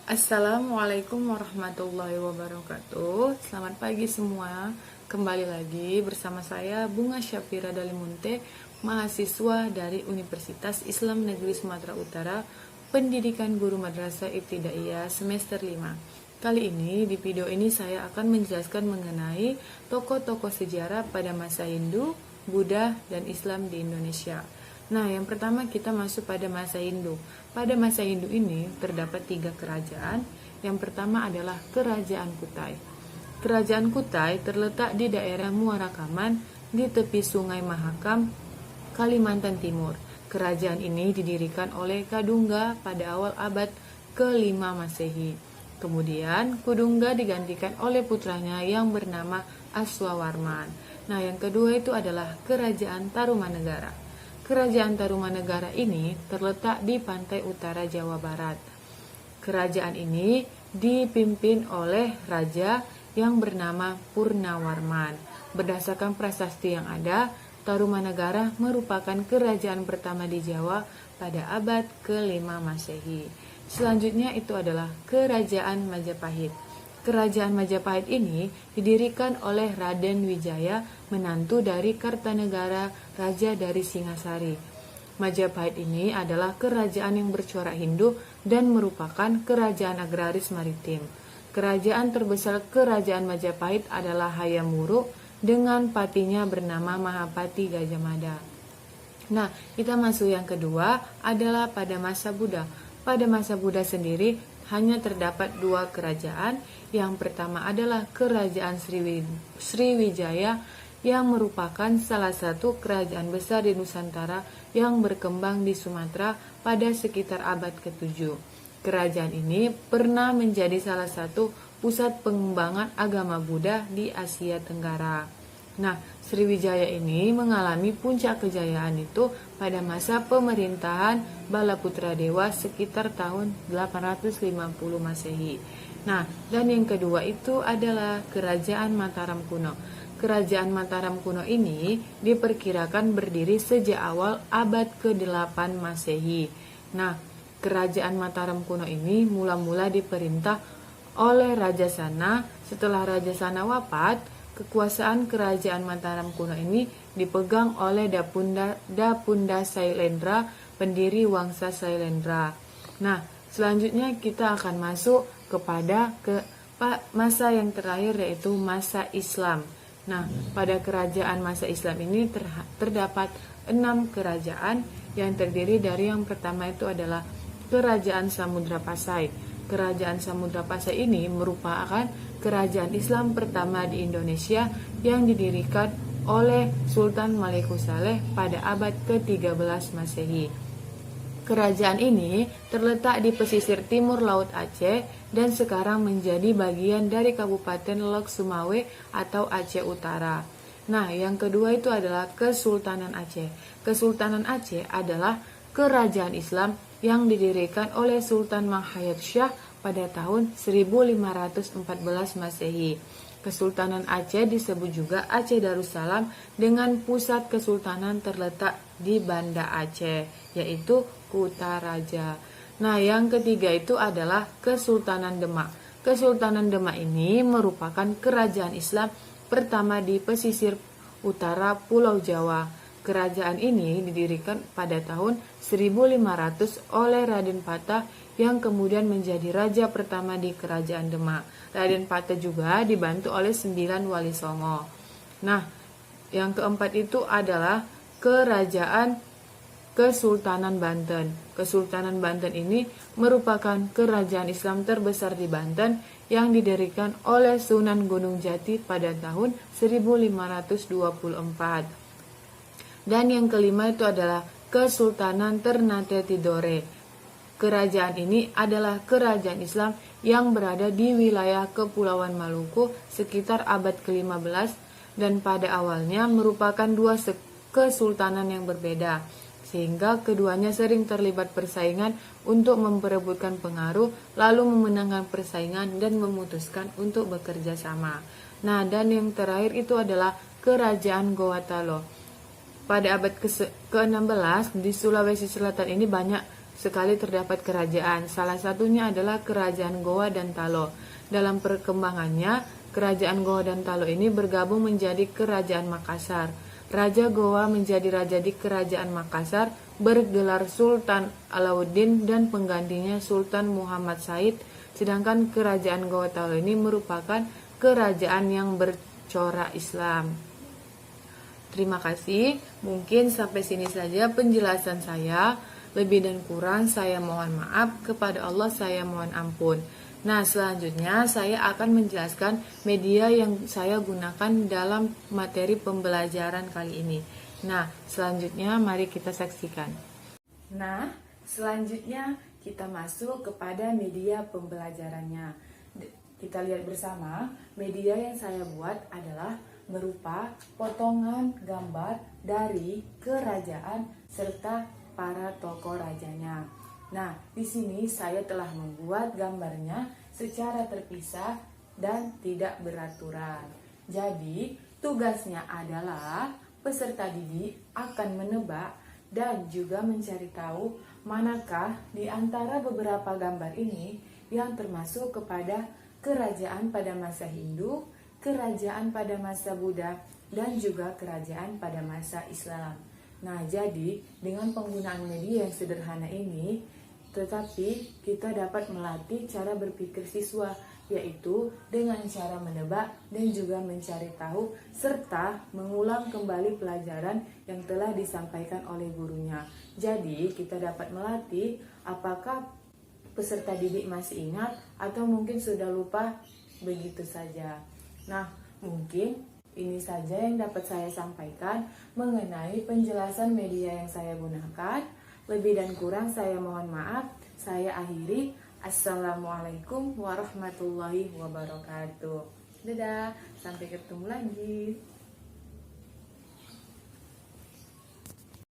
Assalamualaikum warahmatullahi wabarakatuh. Selamat pagi semua. Kembali lagi bersama saya Bunga Syafira Dalimunte, mahasiswa dari Universitas Islam Negeri Sumatera Utara, Pendidikan Guru Madrasah Ibtidaiyah semester 5. Kali ini di video ini saya akan menjelaskan mengenai tokoh-tokoh sejarah pada masa Hindu, Buddha, dan Islam di Indonesia. Nah, yang pertama kita masuk pada masa Hindu. Pada masa Hindu ini terdapat 3 kerajaan. Yang pertama adalah Kerajaan Kutai. Kerajaan Kutai terletak di daerah Muara Kaman di tepi Sungai Mahakam, Kalimantan Timur. Kerajaan ini didirikan oleh Kadungga pada awal abad ke-5 Masehi. Kemudian Kudungga digantikan oleh putranya yang bernama Aswawarman. Nah, yang kedua itu adalah Kerajaan Tarumanegara. Kerajaan Tarumanegara ini terletak di pantai utara Jawa Barat. Kerajaan ini dipimpin oleh raja yang bernama Purnawarman. Berdasarkan prasasti yang ada, Tarumanegara merupakan kerajaan pertama di Jawa pada abad ke-5 Masehi. Selanjutnya itu adalah Kerajaan Majapahit. Kerajaan Majapahit ini didirikan oleh Raden Wijaya, menantu dari Kartanegara, raja dari Singasari. Majapahit ini adalah kerajaan yang bercorak Hindu dan merupakan kerajaan agraris maritim. Kerajaan terbesar Kerajaan Majapahit adalah Hayam Wuruk dengan patinya bernama Mahapati Gajah Mada. Nah, kita masuk yang kedua adalah pada masa Buddha. Pada masa Buddha sendiri hanya terdapat 2 kerajaan. Yang pertama adalah Kerajaan Sriwijaya yang merupakan salah satu kerajaan besar di Nusantara yang berkembang di Sumatera pada sekitar abad ke-7. Kerajaan ini pernah menjadi salah satu pusat pengembangan agama Buddha di Asia Tenggara. Nah, Sriwijaya ini mengalami puncak kejayaan itu pada masa pemerintahan Balaputra Dewa sekitar tahun 850 Masehi. Nah, dan yang kedua itu adalah Kerajaan Mataram kuno. Kerajaan Mataram kuno ini diperkirakan berdiri sejak awal abad ke-8 Masehi. Nah, Kerajaan Mataram kuno ini mula-mula diperintah oleh Raja Sana. Setelah Raja Sana wafat, kekuasaan Kerajaan Mataram kuno ini dipegang oleh Dapunda Sailendra, pendiri Wangsa Sailendra. Nah, selanjutnya kita akan masuk kepada masa yang terakhir, yaitu masa Islam. Nah, pada kerajaan masa Islam ini terdapat 6 kerajaan yang terdiri dari yang pertama itu adalah Kerajaan Samudra Pasai. Kerajaan Samudra Pasai ini merupakan kerajaan Islam pertama di Indonesia yang didirikan oleh Sultan Malekusaleh pada abad ke-13 Masehi. Kerajaan ini terletak di pesisir timur Laut Aceh dan sekarang menjadi bagian dari Kabupaten Lok Sumawe atau Aceh Utara. Nah, yang kedua itu adalah Kesultanan Aceh. Kesultanan Aceh adalah kerajaan Islam yang didirikan oleh Sultan Mahayat Shah pada tahun 1514 Masehi. Kesultanan Aceh disebut juga Aceh Darussalam dengan pusat kesultanan terletak di Banda Aceh, yaitu Kutaraja. Nah, yang ketiga itu adalah Kesultanan Demak. Kesultanan Demak ini merupakan kerajaan Islam pertama di pesisir utara Pulau Jawa. Kerajaan ini didirikan pada tahun 1500 oleh Raden Patah yang kemudian menjadi raja pertama di Kerajaan Demak. Raden Patah juga dibantu oleh 9 wali songo. Nah, yang keempat itu adalah Kerajaan Kesultanan Banten. Kesultanan Banten ini merupakan kerajaan Islam terbesar di Banten yang didirikan oleh Sunan Gunung Jati pada tahun 1524. Dan yang kelima itu adalah Kesultanan Ternate Tidore. Kerajaan ini adalah kerajaan Islam yang berada di wilayah Kepulauan Maluku sekitar abad ke-15 dan pada awalnya merupakan 2 kesultanan yang berbeda, sehingga keduanya sering terlibat persaingan untuk memperebutkan pengaruh, lalu memenangkan persaingan dan memutuskan untuk bekerja sama. Nah, dan yang terakhir itu adalah Kerajaan Gowatalo. Pada abad ke-16 di Sulawesi Selatan ini banyak sekali terdapat kerajaan. Salah satunya adalah kerajaan Goa dan Talo. Dalam perkembangannya, kerajaan Goa dan Talo ini bergabung menjadi kerajaan Makassar. Raja Goa menjadi raja di kerajaan Makassar, bergelar Sultan Alauddin dan penggantinya Sultan Muhammad Said. Sedangkan kerajaan Goa Talo ini merupakan kerajaan yang bercorak Islam. Terima kasih. Mungkin sampai sini saja penjelasan saya. Lebih dan kurang saya mohon maaf, kepada Allah saya mohon ampun. Nah, selanjutnya saya akan menjelaskan media yang saya gunakan dalam materi pembelajaran kali ini. Nah, selanjutnya mari kita saksikan. Nah, selanjutnya kita masuk kepada media pembelajarannya. Kita lihat bersama, media yang saya buat adalah berupa potongan gambar dari kerajaan serta para tokoh rajanya. Nah, di sini saya telah membuat gambarnya secara terpisah dan tidak beraturan. Jadi, tugasnya adalah peserta didik akan menebak dan juga mencari tahu manakah di antara beberapa gambar ini yang termasuk kepada kerajaan pada masa Hindu, kerajaan pada masa Buddha, dan juga kerajaan pada masa Islam. Nah, jadi dengan penggunaan media yang sederhana ini, tetapi kita dapat melatih cara berpikir siswa, yaitu dengan cara menebak dan juga mencari tahu, serta mengulang kembali pelajaran yang telah disampaikan oleh gurunya. Jadi, kita dapat melatih apakah peserta didik masih ingat atau mungkin sudah lupa begitu saja. Nah, mungkin ini saja yang dapat saya sampaikan mengenai penjelasan media yang saya gunakan. Lebih dan kurang saya mohon maaf. Saya akhiri. Assalamualaikum warahmatullahi wabarakatuh. Dadah, sampai ketemu lagi.